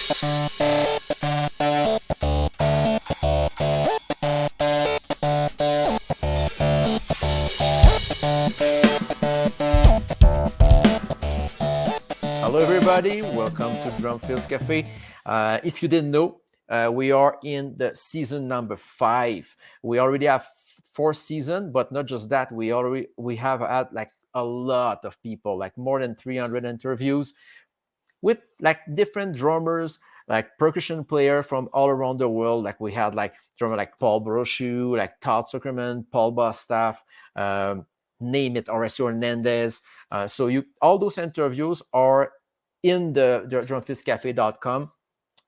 Hello, everybody. Welcome to Drumfills Kafé. If you didn't know, we are in the season number 5. We already have 4 seasons, but not just that. We have had like a lot of people, like more than 300 interviews with like different drummers, like percussion player from all around the world. Like we had like drummer like Paul Brochu, like Todd Zuckerman, Paul Bostaff, name it, Horacio Hernandez. So you all those interviews are in the drumfillscafe.com,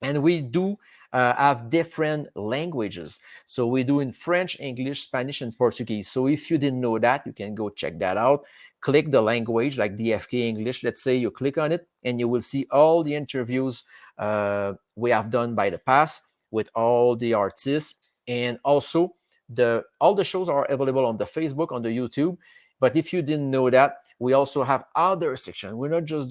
and we do have different languages. So we do in French, English, Spanish, and Portuguese. So if you didn't know that, you can go check that out. Click the language like DFK English. Let's say you click on it, and you will see all the interviews we have done by the past with all the artists, and also all the shows are available on the Facebook, on the YouTube. But if you didn't know that, we also have other sections. We're just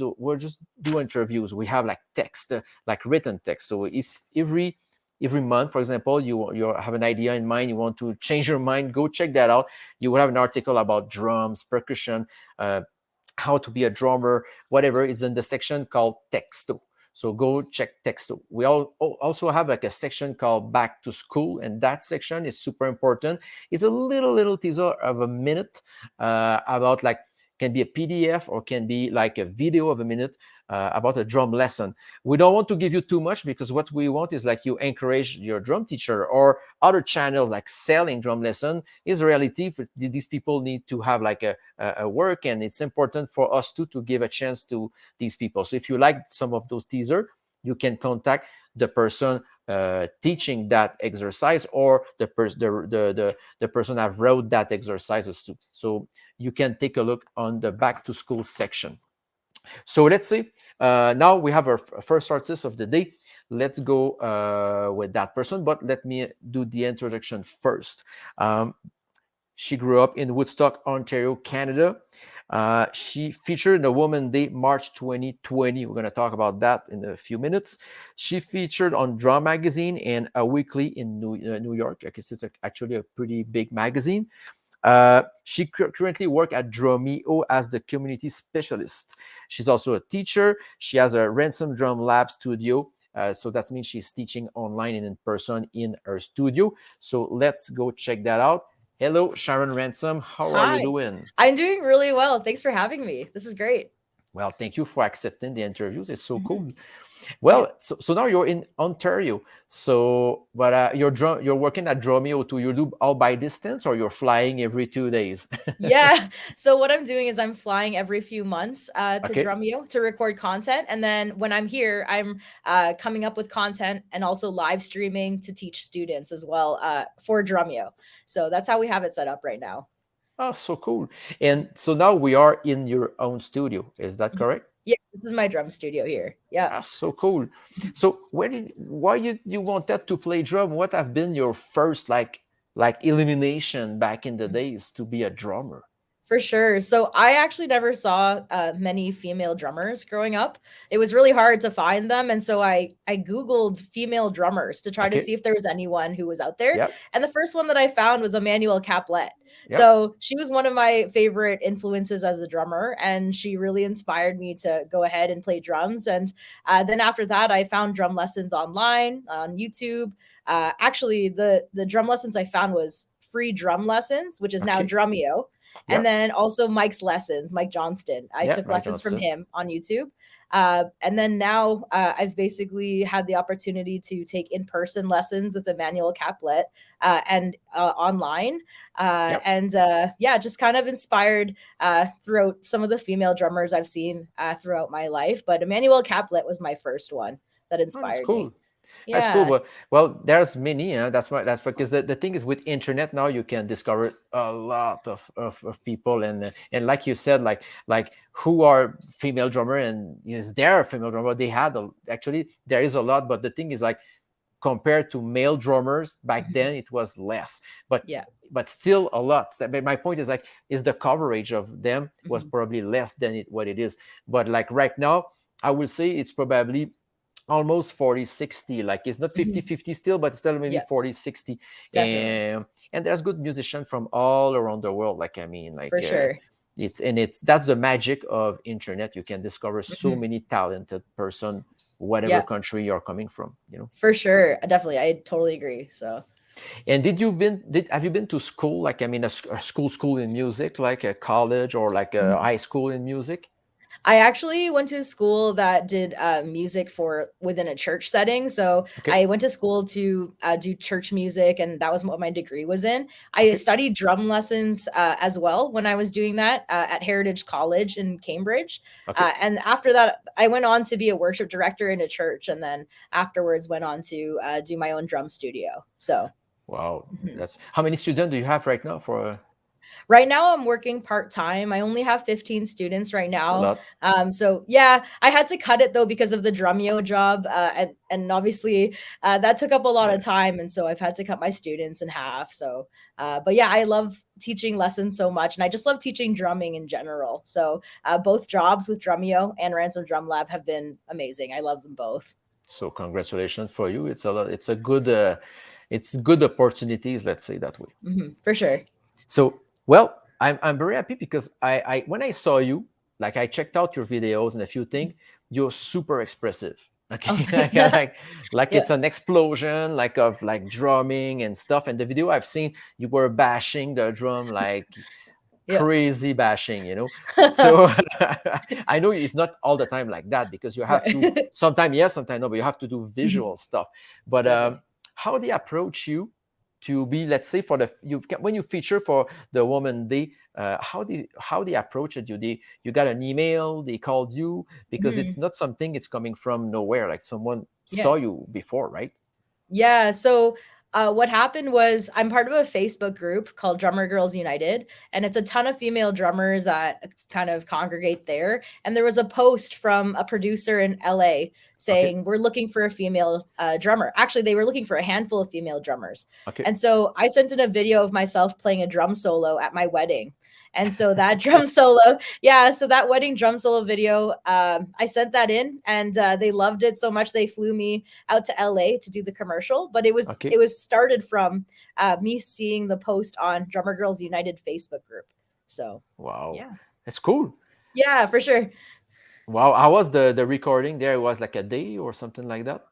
do interviews. We have like text, like written text. So if every month, for example, you have an idea in mind, you want to change your mind, go check that out. You will have an article about drums, percussion, how to be a drummer, whatever is in the section called Texto. So go check Texto. We also have like a section called Back to School, and that section is super important. It's a little teaser of a minute about like, can be a PDF or can be like a video of a minute about a drum lesson. We don't want to give you too much, because what we want is like you encourage your drum teacher or other channels like selling drum lesson. Is reality. These people need to have like a work, and it's important for us to give a chance to these people. So if you like some of those teaser, you can contact the person teaching that exercise, or the person that wrote that exercises too. So you can take a look on the Back to School section. So let's see. Now we have our first artist of the day. Let's go with that person, but let me do the introduction first. She grew up in Woodstock, Ontario, Canada. She featured in the Women's Day, March 2020. We're going to talk about that in a few minutes. She featured on Drum Magazine and a weekly in New York. I guess it's actually a pretty big magazine. She currently works at Drumeo as the community specialist. She's also a teacher. She has a Ransom Drum Lab studio. So that means she's teaching online and in person in her studio. So let's go check that out. Hello, Sharon Ransom. How are you Hi, doing? I'm doing really well. Thanks for having me. This is great. Well, thank you for accepting the interviews. It's so Mhm. cool. Yeah. Well, so now you're in Ontario. So, but you're working at Drumeo too. You do all by distance, or you're flying every 2 days? Yeah. So what I'm doing is I'm flying every few months to Okay. Drumeo to record content. And then when I'm here, I'm coming up with content and also live streaming to teach students as well for Drumeo. So that's how we have it set up right now. Oh, so cool. And so now we are in your own studio. Is that Mhm. correct? Yeah, this is my drum studio here. Yeah. Ah, so cool. So why you wanted to play drum? What have been your first like elimination back in the days to be a drummer? For sure. So I actually never saw many female drummers growing up. It was really hard to find them, and so I googled female drummers to try to Okay. see if there was anyone who was out there. Yep. And the first one that I found was Emmanuel Caplet. Yep. So she was one of my favorite influences as a drummer, and she really inspired me to go ahead and play drums. And then after that, I found drum lessons online on YouTube. Actually, the drum lessons I found was free drum lessons, which is now Okay. Drumeo, and Yep. then also Mike's lessons, Mike Johnston. I Yep. took Mike lessons from Johnston. him on YouTube. And then now I've basically had the opportunity to take in person lessons with Emmanuel Caplet and online. Yep. Yeah, just kind of inspired throughout some of the female drummers I've seen throughout my life. But Emmanuel Caplet was my first one that Oh, that's inspired me. cool. That's cool. Yeah. But well, there's many. That's why. That's because the thing is with internet now you can discover a lot of people, and like you said, like who are female drummer, and is there a female drummer? They had actually there is a lot, but the thing is like compared to male drummers back Mhm. then it was less, but Yeah. still a lot. But my point is like is the coverage of them was Mhm. probably less than what it is. But like right now, I will say it's probably almost 40-60. Like it's not Mhm. 50-50 still, but still maybe Yeah, 40-60. definitely. And there's good musicians from all around the world. Like I mean, For sure. it's that's the magic of internet. You can discover so Mhm. many talented person, whatever Yeah, country you're coming from, you know. for sure. Definitely. I totally agree. So, And did have you been to school, like I mean a school in music, like a college or like a mhm. high school in music? I actually went to school that did music for within a church setting. So Okay. I went to school to do church music, and that was what my degree was in. I Okay. studied drum lessons as well when I was doing that at Heritage College in Cambridge. Okay. And after that, I went on to be a worship director in a church, and then afterwards went on to do my own drum studio. So. Wow. Mhm. That's how many students do you have right now for Right now, I'm working part time. I only have 15 students right it's a now. lot. So yeah, I had to cut it though because of the Drumeo job, and obviously that took up a lot of Yeah. time, and so I've had to cut my students in half. So, but yeah, I love teaching lessons so much, and I just love teaching drumming in general. So both jobs with Drumeo and Ransom Drum Lab have been amazing. I love them both. So congratulations for you. It's a lot, it's good opportunities, let's say that way. For sure. So, well, I'm very happy because I when I saw you, like I checked out your videos and a few things, you're super expressive. Oh, Okay, like yeah, it's an explosion, like of like drumming and stuff. And the video I've seen, you were bashing the drum like yeah. crazy bashing, you know. So I know it's not all the time like that because you have to Right. sometimes yes, sometimes no, but you have to do visual stuff. But Definitely. how they approach you to be, let's say, for the when you feature for the Woman Day, how they approached you? You got an email, they called you because it's Mhm. not something it's coming from nowhere. Like someone Yeah. saw you before, right? Yeah. So what happened was I'm part of a Facebook group called Drummer Girls United, and it's a ton of female drummers that kind of congregate there. And there was a post from a producer in LA Okay, saying, "We're looking for a female drummer." Actually, they were looking for a handful of female drummers. okay, And so I sent in a video of myself playing a drum solo at my wedding. And so that drum solo, yeah, so that wedding drum solo video, I sent that in, and they loved it so much they flew me out to LA to do the commercial, but it okay. was started from me seeing the post on Drummer Girls United Facebook group. So Wow, yeah, it's cool. yeah, for sure. Wow, how was the recording there? It was like a day or something like that?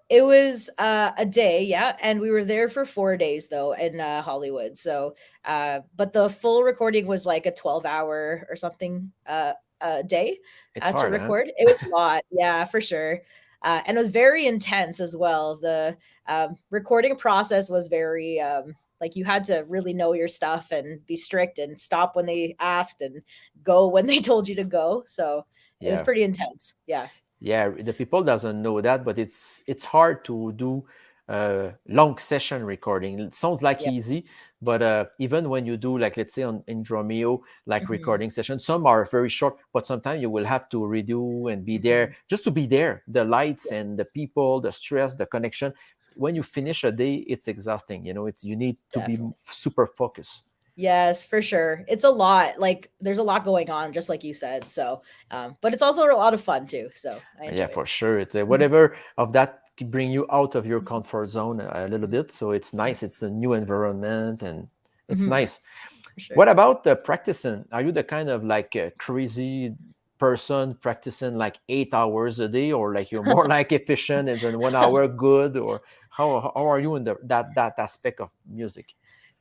It was a day, yeah, and we were there for 4 days though in Hollywood. So, but the full recording was like a 12-hour or something a day It's to hard, huh? record. It was a lot, yeah, for sure, and it was very intense as well. The recording process was very like you had to really know your stuff and be strict and stop when they asked and go when they told you to go. So it was Yeah. pretty intense. Yeah, Yeah, the people doesn't know that, but it's hard to do long session recording. It sounds like yeah, easy, but even when you do like let's say on in Drumeo like hmm recording sessions, some are very short, but sometimes you will have to redo and be there hmm just to be there. The lights yeah, and the people, the stress, the connection. When you finish a day, it's exhausting. You know, it's you need to be definitely. super focused. Yes, for sure. It's a lot. Like there's a lot going on, just like you said. So, but it's also a lot of fun too. So I Yeah, enjoy for it. sure. It's Mhm, whatever of that bring you out of your mhm, comfort zone a little mhm, bit. So it's nice. It's a new environment and it's mhm, nice. for sure. What about the practicing? Are you the kind of like a crazy person practicing like 8 hours a day, or like you're more like efficient and then 1 hour good, or how are you in that aspect of music?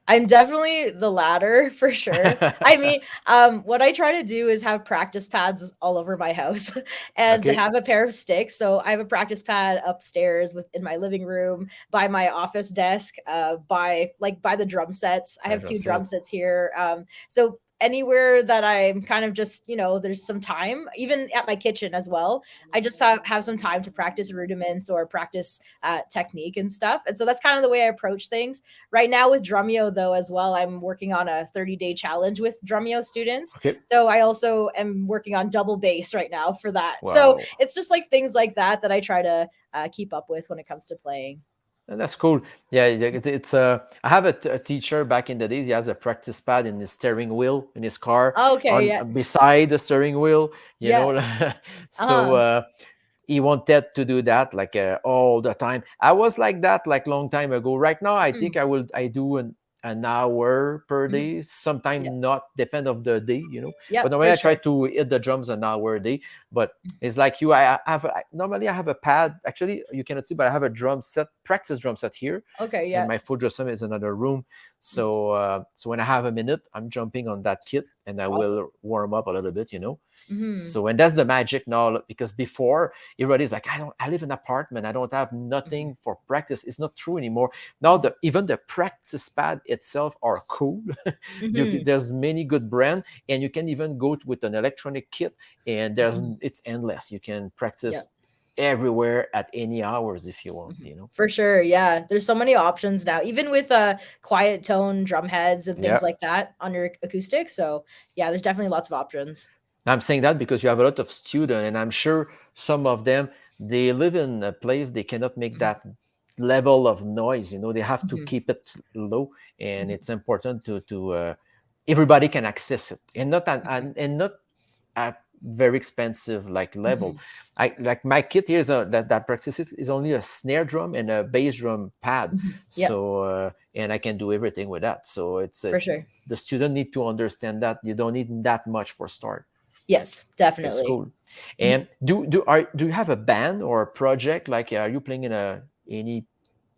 I'm definitely the latter for sure. I mean, what I try to do is have practice pads all over my house and Okay, have a pair of sticks. So I have a practice pad upstairs in my living room, by my office desk, by the drum sets. I I have drum two drum set. sets here. So anywhere that I'm kind of just, there's some time, even at my kitchen as well. I just have some time to practice rudiments or practice technique and stuff. And so that's kind of the way I approach things. Right now with Drumeo though as well, I'm working on a 30-day challenge with Drumeo students. Okay, So I also am working on double bass right now for that. So wow. it's just like things like that that I try to keep up with when it comes to playing. And that's cool. Yeah, it's I have a teacher back in the days. He has a practice pad in his steering wheel in his car Oh, okay, on yeah, beside the steering wheel. You yeah, know, so uh-huh. he wanted to do that like all the time. I was like that like long time ago. Right now, I Mm, think I do an hour per mhm. day. Yeah. Sometimes not, depend of the day, But Yep, normally for I try sure. to hit the drums an hour a day. But it's like you, normally I have a pad. Actually, you cannot see, but I have a drum set, practice drum set here, Okay, and yeah. my full drum set is another room. Mm, So when I have a minute, I'm jumping on that kit and I awesome. will warm up a little bit. Hmm. So, and that's the magic now, because before everybody's like, I live in an apartment, I don't have nothing for practice. It's not true anymore. Now even the practice pad itself are cool. Hmm. There's many good brand, and you can even go with an electronic kit, and Hmm. it's endless. You can Yeah. practice everywhere at any hours if you want. For sure. Yeah. There's so many options now, even with quiet tone drum heads and things Yeah. like that on your acoustic. So yeah, there's definitely lots of options. I'm saying that because you have a lot of students, and I'm sure some of them, they live in a place they cannot make that level of noise. They have to Hmm. keep it low, and Hmm. it's important to everybody can access it, and not and not at very expensive like level. Hmm. I like my kit here that practices is only a snare drum and a bass drum pad, Hmm. Yeah, so and I can do everything with that. So for sure. the student need to understand that you don't need that much for start. Yes, It's definitely. cool. And do you have a band or a project? Like, are you playing in any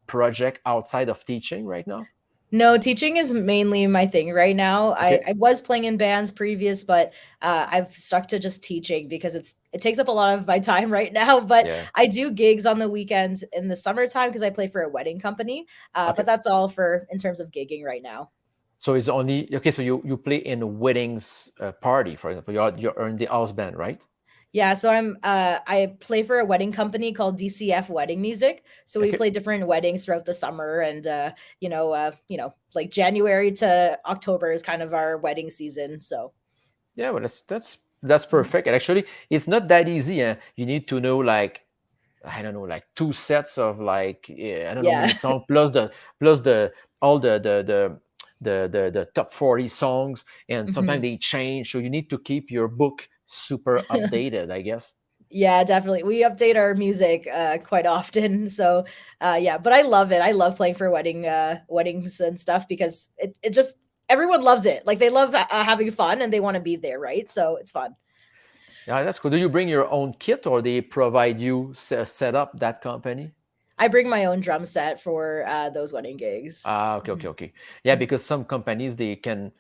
project outside of teaching right now? No, teaching is mainly my thing right now. I, Okay. I was playing in bands previous, but I've stuck to just teaching because it takes up a lot of my time right now. But Yeah. I do gigs on the weekends in the summertime because I play for a wedding company. But Okay. that's all for in terms of gigging right now. So it's only okay. So you play in a weddings party, for example. You're in the house band, right? Yeah, so I play for a wedding company called DCF Wedding Music. So we Okay. play different weddings throughout the summer and like January to October is kind of our wedding season. So Yeah. Well, that's mhm. perfect. And actually, it's not that easy. You need to know like, I don't know, like two sets of like, I don't know, Yeah. many songs plus the all the top 40 songs, and sometimes Mhm. they change, so you need to keep your book super updated, I guess. Yeah, definitely. We update our music quite often. So yeah, but I love it. I love playing for weddings and stuff because it just everyone loves it. Like they love having fun and they want to be there, right? So it's fun. Yeah, that's cool. Do you bring your own kit, or they provide you set up that company? I bring my own drum set for those wedding gigs. Ah, okay, okay, Mhm. okay. Yeah, because some companies they can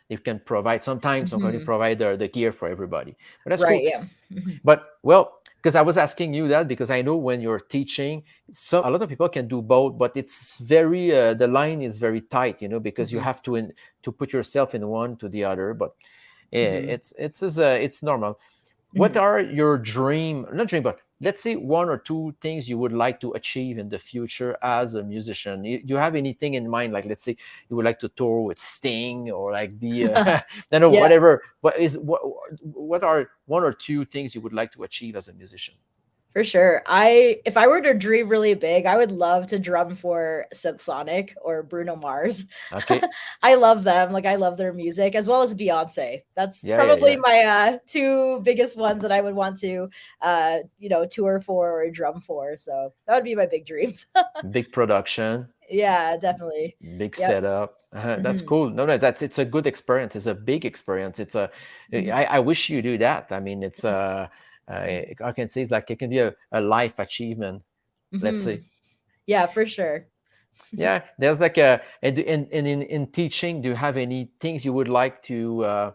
provide, sometimes some company Mhm. provide the gear for everybody, but that's Right, cool. yeah. Mhm. But well, because I was asking you that because I know when you're teaching, a lot of people can do both, but it's very the line is very tight, because you Mhm. have to put yourself in one to the other. But Mhm. it's normal. What Mhm. are your not dream, but let's say one or two things you would like to achieve in the future as a musician? Do you have anything in mind? Like, let's say you would like to tour with Sting, or like be I don't know, Yeah. whatever. What are one or two things you would like to achieve as a musician? For sure. I if I were to dream really big, I would love to drum for Silk Sonic or Bruno Mars. Okay. I love them. Like I love their music as well as Beyonce. That's Yeah, yeah, probably yeah. my two biggest ones that I would want to tour for or drum for. So that would be my big dreams. Big production, Yeah, definitely. big Yep. setup. That's Hmm. cool. No, no, it's a good experience. It's a big experience. Hmm. I wish you do that. I mean, I can say it's like it can be a life achievement. Let's Hmm. say. Yeah, for sure. Yeah, there's like a and in teaching, do you have any things you would like to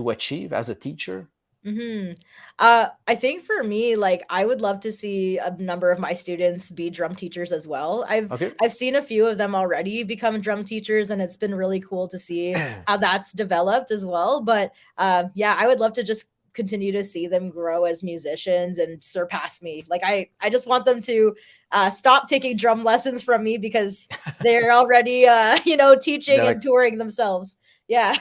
achieve as a teacher? Mhm. I think for me, like I would love to see a number of my students be drum teachers as well. I've Okay. I've seen a few of them already become drum teachers, and it's been really cool to see how that's developed as well. But yeah, I would love to just continue to see them grow as musicians and surpass me. Like I just want them to stop taking drum lessons from me because they're already teaching They're and touring themselves. Yeah.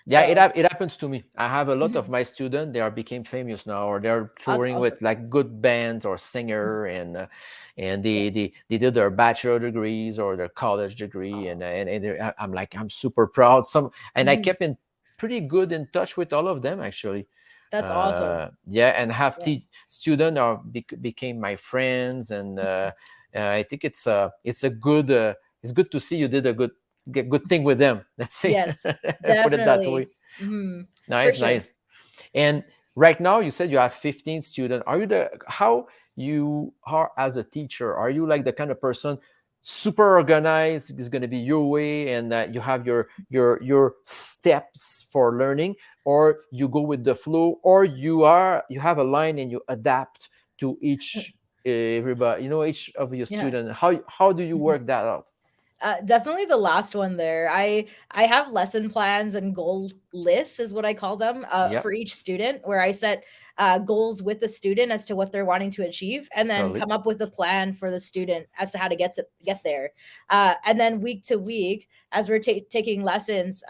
Yeah, So it happens to me. I have a lot of mhm, my students. They are became famous now, or they're that's touring awesome. with like good bands or Mhm. singer, and Yeah. they did their bachelor degrees or their college degree, I'm like, I'm super proud. And I Mhm. kept in pretty good in touch with all of them actually. That's awesome. Yeah, and have Yeah. student are became my friends, and I think it's a good it's good to see you did a good thing with them. Let's say, Yes, put it that way. definitely. Hmm. For Nice, sure. nice. And right now, you said you have 15 students. Are you how you are as a teacher? Are you like the kind of person super organized? Is going to be your way, and that you have your steps for learning, or you go with the flow, or you have a line and you adapt to each everybody, each of your Yeah. students. How do you work that out? Definitely the last one there. I have lesson plans and goal lists is what I call them Yep, for each student, where I set goals with the student as to what they're wanting to achieve, and then totally. come up with a plan for the student as to how to get there. And then week to week, as we're taking lessons,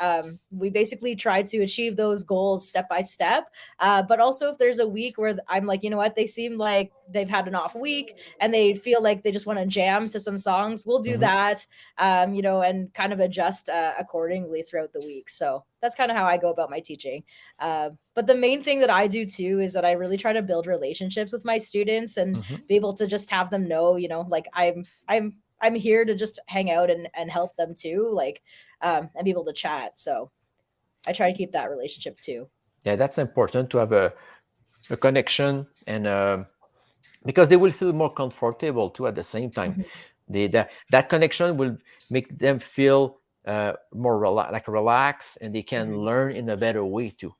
we basically try to achieve those goals step by step. But also, if there's a week where I'm like, you know what, they seem like they've had an off week and they feel like they just want to jam to some songs, we'll do Hmm. that, and kind of adjust accordingly throughout the week. So that's kind of how I go about my teaching. But the main thing that I do too is that I really try to build relationships with my students and Hmm. be able to just have them know, like I'm here to just hang out and help them too, like, and be able to chat. So I try to keep that relationship too. Yeah, that's important to have a connection, and because they will feel more comfortable too at the same time. Mhm. That connection will make them feel more relaxed, and they can Mhm. learn in a better way too.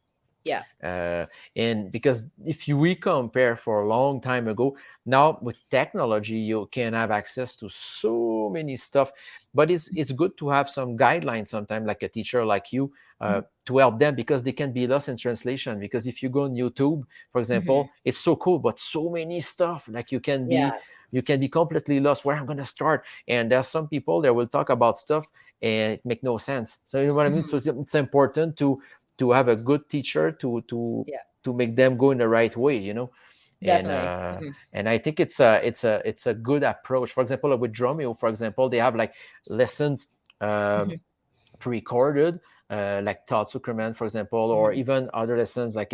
Yeah. uh, and because if we compare for a long time ago, now with technology you can have access to so many stuff, but it's good to have some guidelines sometimes, like a teacher like you, Mhm. to help them, because they can be lost in translation. Because if you go on YouTube, for Mhm. example, it's so cool, but so many stuff, like Yeah. you can be completely lost where I'm going to start. And there's some people that will talk about stuff and it make no sense. So you know what I mean. So Mhm. it's important to have a good teacher Yeah. to make them go in the right way, and Definitely. Hmm. and I think it's a good approach. For example, with Drumeo, for example, they have like lessons um, Hmm. pre-recorded, like Todd Zuckerman, for example, or Hmm. even other lessons like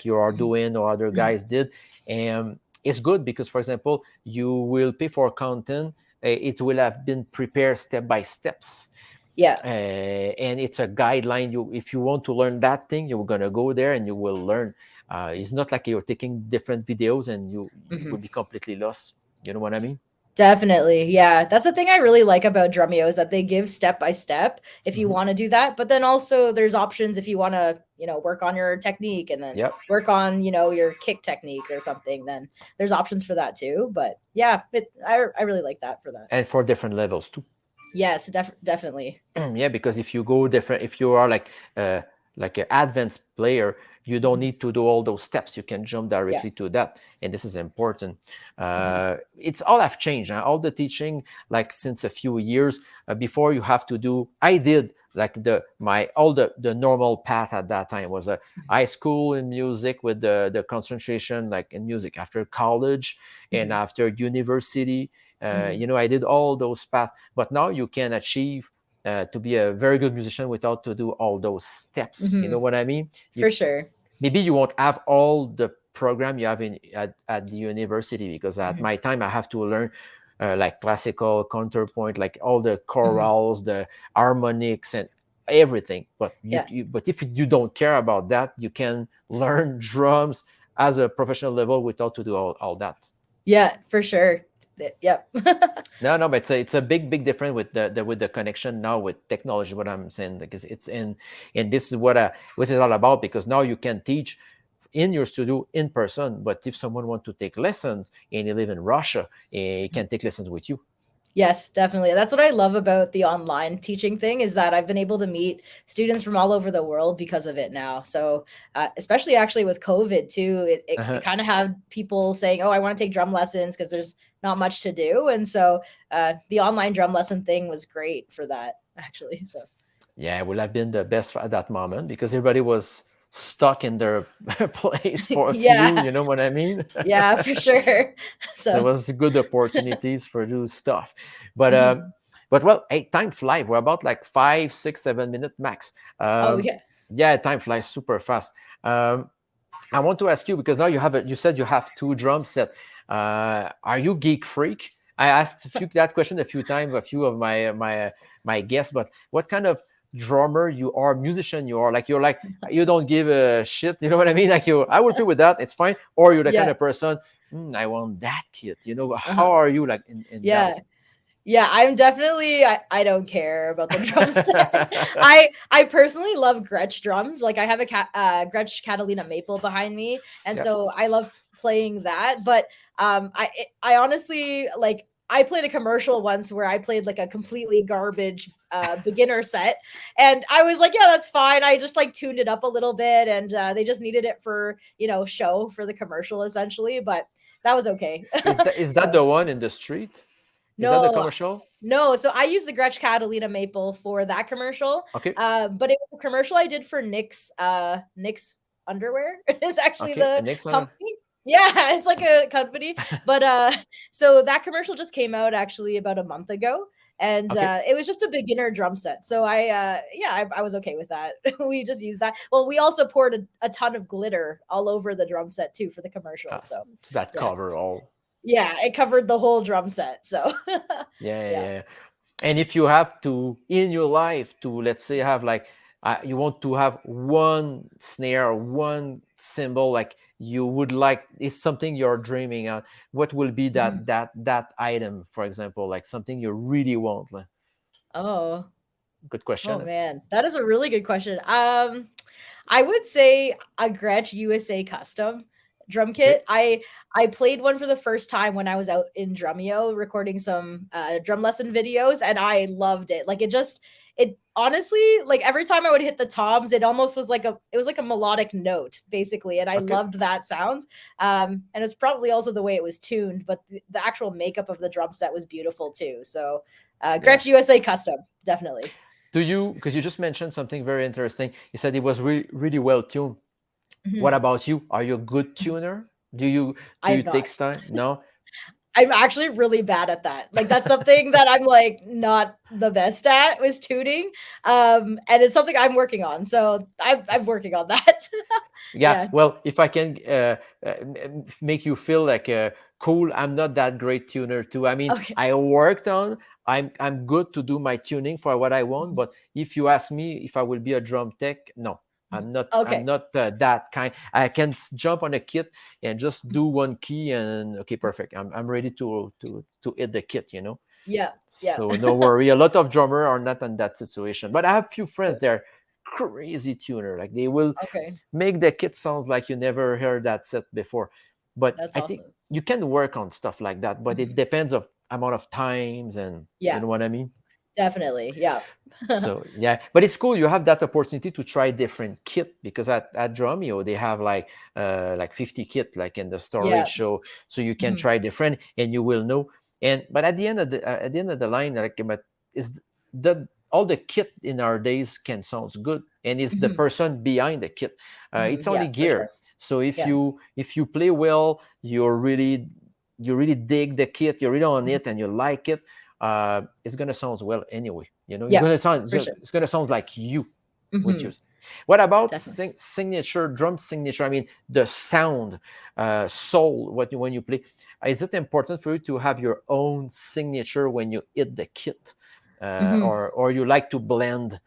you are doing or other Hmm. guys did. And it's good because, for example, you will pay for content. It will have been prepared step by steps, Yeah. and it's a guideline. You If you want to learn that thing, you're going to go there and you will learn. It's not like you're taking different videos and you Hmm. will be completely lost. You know what I mean? Definitely. Yeah. That's the thing I really like about Drumeo is that they give step by step if you Hmm. want to do that. But then also there's options if you want to, work on your technique and then Yep. work on, your kick technique or something, then there's options for that too. But yeah, I really like that for that. And for different levels too. Yes, definitely. Yeah, because if you go different, if you are like an advanced player, you don't Mhm. need to do all those steps. You can jump Yeah. directly to that, and this is important. Mhm. It's all have changed. Huh? All the teaching, like since a few years before, you have to do. I did like the normal path at that time was a high school in music with the concentration like in music, after college and Mhm. after university. Mhm. I did all those paths, but now you can achieve to be a very good musician without to do all those steps. You know Mhm. what I mean? For sure. Maybe you won't have all the program you have at the university, because at Mhm. my time I have to learn like classical counterpoint, like all the Mhm. chorals, the harmonics, and everything. But Yeah. but if you don't care about that, you can learn drums as a professional level without to do all that. Yeah, for sure. Yep. No, no, but it's a big difference with the connection now with technology. What I'm saying, because it's in, and this is what it's all about. Because now you can teach in your studio in person, but if someone want to take lessons and you live in Russia, he can take lessons with you. Yes, definitely. That's what I love about the online teaching thing is that I've been able to meet students from all over the world because of it now. So, especially actually with COVID too, it Uh-huh. kind of had people saying, "Oh, I want to take drum lessons because there's not much to do," and so the online drum lesson thing was great for that actually. So, Yeah, it would have been the best at that moment, because everybody was stuck in their place for a few. yeah, You know what I mean? yeah, for sure. So it So, was good opportunities for do stuff. But mhm. well, hey, time flies. We're about like 5, 6, 7 minutes max. Oh Um, yeah. yeah, time flies super fast. Um, I want to ask you because now you said you have two drum set. Are you geek freak? I asked that question a few times, a few of my guests, but what kind of drummer you are, musician you are? Like you don't give a shit, you know what I mean? Like I will play with that, it's fine. Or you're the kind Yeah. of person, I want that kit. How Uh-huh. are you like in that? Yeah. Yeah, I'm definitely I don't care about the drum set. I personally love Gretsch drums. Like I have a Gretsch Catalina Maple behind me, and Yeah. so I love playing that. But I honestly like I played a commercial once where I played like a completely garbage beginner set, and I was like, yeah, that's fine. I just like tuned it up a little bit, and they just needed it for show for the commercial essentially, but that was okay. Is that the So one in the street? Is that the no, commercial? no. So I used the Gretsch Catalina Maple for that commercial. Okay. But it was a commercial I did for Nick's underwear is actually Okay. the And next one. company. Yeah, it's like a company. But so that commercial just came out actually about a month ago. And Okay. it was just a beginner drum set. So I was okay with that. We just used that. Well, we also poured a ton of glitter all over the drum set too for the commercial. So So that yeah. cover all. Yeah, it covered the whole drum set. So Yeah, yeah, yeah. yeah. And if you have to in your life to, let's say, have like you want to have one snare or one cymbal, like you would like, is something you're dreaming of, what will be Mhm. that item, for example, like something you really want? Like, Oh. good Oh question. man, that is a really good question. I would say a Gretsch USA custom drum Okay. kit. I played one for the first time when I was out in Drumeo recording some drum lesson videos, and I loved it. Like it honestly, like every time I would hit the toms, it almost was like a melodic note basically, and I Okay. loved that sounds. And it's probably also the way it was tuned, but the actual makeup of the drum set was beautiful too. So Yeah. Gretsch USA custom, definitely. Do you, because you just mentioned something very interesting, you said it was really well tuned. What Mhm. about you? Are you a good tuner? Do you I'm take not. time? No. I'm actually really bad at that. Like that's something that I'm like not the best at was tuning. And it's something I'm working on. So I'm working on that. Yeah, Yeah. well, if I can make you feel like cool, I'm not that great tuner too. I mean, Okay. I worked on. I'm good to do my tuning for what I want, Mhm. but if you ask me if I will be a drum tech, no, Mhm. I'm not. I'm Okay. not that kind. I can jump on a kit and just Mhm. do one key and okay, perfect. I'm ready to hit the kit. Yeah. Yeah. So no worry. A lot of drummer are not in that situation, but I have few friends. They're crazy tuner. Like they will Okay. make the kit sounds like you never heard that set before. But That's I think awesome. you can work on stuff like that, but it Mhm. depends of amount of times and you Yeah. know what I mean. Definitely. Yeah. So yeah, but it's cool you have that opportunity to try different kit because at Drumeo they have like 50 kit like in the Yeah. storage, so you can Mhm. try different and you will know. And but at the end of the line, like, but is the all the kit in our days can sounds good, and it's the Mhm. person behind the kit. Mhm. It's only Yeah, for gear. sure. So if Yeah. you play well, you really dig the kit, you're really on Mhm. it, and you like it, it's gonna sound well anyway. It's Yeah, gonna sound for sure. it's gonna sound like you with Mhm. yours. What about Definitely. signature drum signature? I mean, the sound, soul. When you play, is it important for you to have your own signature when you hit the kit, Mhm. or you like to blend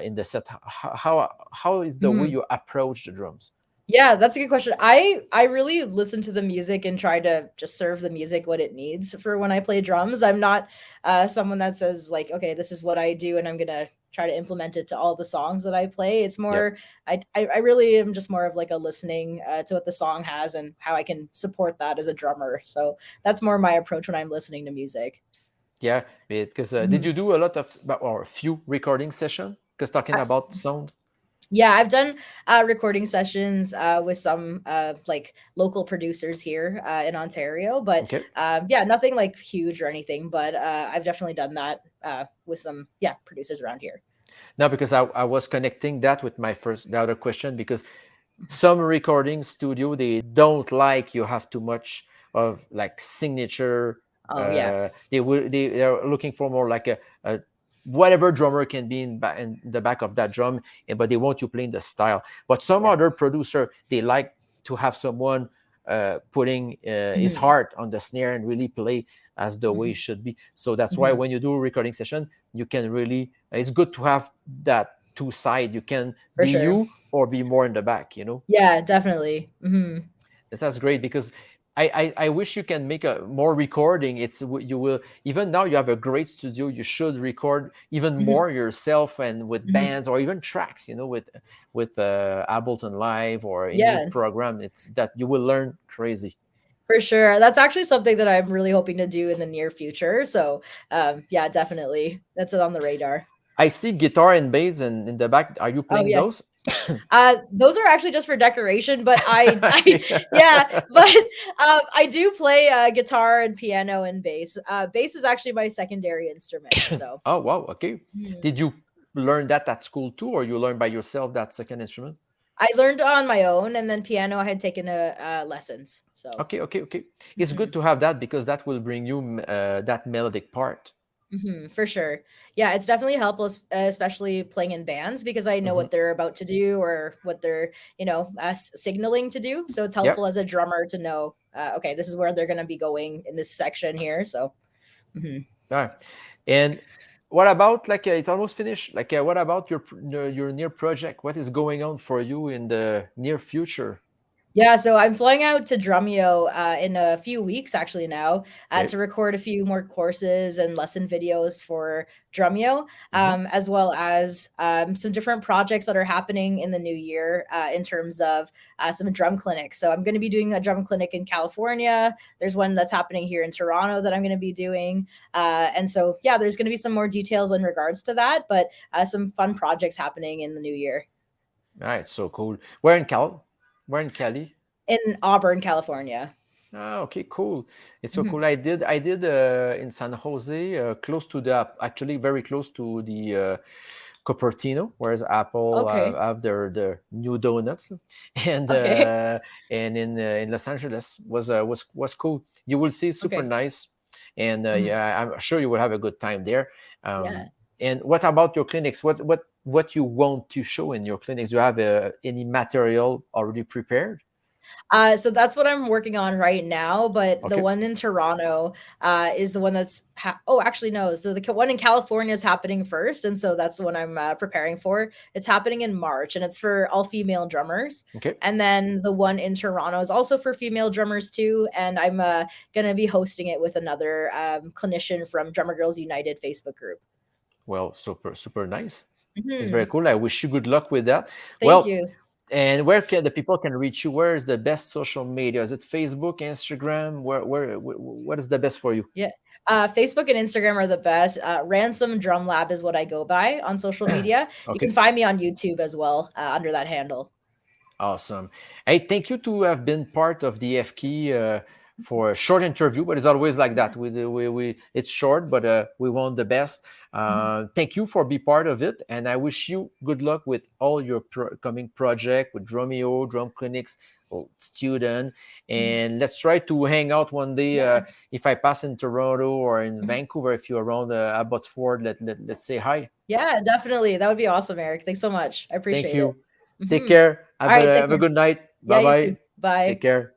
in the set? How is the way Mhm. you approach the drums? Yeah, that's a good question. I really listen to the music and try to just serve the music what it needs for when I play drums. I'm not someone that says like, okay, this is what I do, and I'm gonna try to implement it to all the songs that I play. It's Yep. more, I really am just more of like a listening to what the song has and how I can support that as a drummer. So that's more my approach when I'm listening to music. Yeah, because did Mhm. you do a lot of or a few recording session? Because talking about sound. Yeah, I've done recording sessions with some like local producers here in Ontario, but Okay. yeah, nothing like huge or anything. But I've definitely done that with some producers around here. Now, because I was connecting that with the other question, because some recording studio they don't like you have too much of like signature. Oh yeah, They're looking for more like a whatever drummer can be in the back of that drum, but they want you playing the style. But some yeah. other producer they like to have someone putting his Mhm. heart on the snare and really play as the way it Mhm. should be. So that's why Mhm. when you do a recording session, you can really, it's good to have that two side. You can For be sure. you or be more in the back, you know. Yeah, definitely. Mhm. That's great because I wish you can make a more recording. It's you will, even now you have a great studio. You should record even Mhm. more yourself and with Mhm. bands or even tracks. You know, with Ableton Live or any Yeah. program. It's that you will learn crazy. For sure. That's actually something that I'm really hoping to do in the near future. So, yeah, definitely. That's it on the radar. I see guitar and bass and in the back. Are you Oh, playing yeah. those? Those are actually just for decoration, but Okay. yeah, but I do play guitar and piano and bass. Bass is actually my secondary instrument. So, Oh wow. Okay. mhm. Did you learn that at school too, or you learned by yourself that second instrument? I learned on my own, and then piano I had taken lessons. So, Okay, okay, okay. It's good mhm. to have that because that will bring you that melodic part. For sure. Yeah, it's definitely helpful, especially playing in bands because I know Hmm. what they're about to do or what they're, signaling to do. So it's helpful Yep. as a drummer to know, okay, this is where they're going to be going in this section here. So, mhm. All right. And what about like it's almost finished? Like what about your near project? What is going on for you in the near future? Yeah, so I'm flying out to Drumeo in a few weeks actually now to Okay. record a few more courses and lesson videos for Drumeo, Hmm. as well as some different projects that are happening in the new year in terms of some drum clinics. So I'm going to be doing a drum clinic in California. There's one that's happening here in Toronto that I'm going to be doing. And so, yeah, there's going to be some more details in regards to that, but some fun projects happening in the new year All right, so cool. Where in Cal? Where in Cali? in Auburn, California. Ah, okay, cool. It's so Mhm. cool. I did in San Jose, close to the actually very close to the Cupertino, whereas Apple Okay. have their new donuts, and Okay. uh, and in Los Angeles was cool. You will see super Okay. nice, and Mhm. yeah, I'm sure you will have a good time there. Yeah. And what about your clinics? What you want to show in your clinics? Do you have any material already prepared? So that's what I'm working on right now, but the Okay. one in Toronto, is the one that's oh, actually, no. So the one in California is happening first, and so that's the one I'm preparing for. It's happening in March, and it's for all female drummers. Okay. And then the one in Toronto is also for female drummers too, and I'm gonna be hosting it with another clinician from Drummer Girls United Facebook group. Well, super nice. It's very Mhm. cool. I wish you good luck with that. Thank Well, you. and where can the people can reach you? Where is the best social media? Is it Facebook, Instagram? What is the best for you? Yeah. Facebook and Instagram are the best. Ransom Drum Lab is what I go by on social media. You can Okay. find me on YouTube as well under that handle. Awesome. Hey, thank you to have been part of the FK for a short interview, but it's always like Yeah. that. We it's short, but we want the best. Mhm. Thank you for be part of it, and I wish you good luck with all your coming project with Drumeo, drum clinics, student, Mhm. and let's try to hang out one day. Yeah. If I pass in Toronto or in Mhm. Vancouver, if you're around Abbotsford, let's say hi. Yeah, definitely. That would be awesome, Eric. Thanks so much. I Thank appreciate it. you. Take Mhm. care. All right, take Have a care. good night. Yeah, Bye you bye. too. Take Bye. care.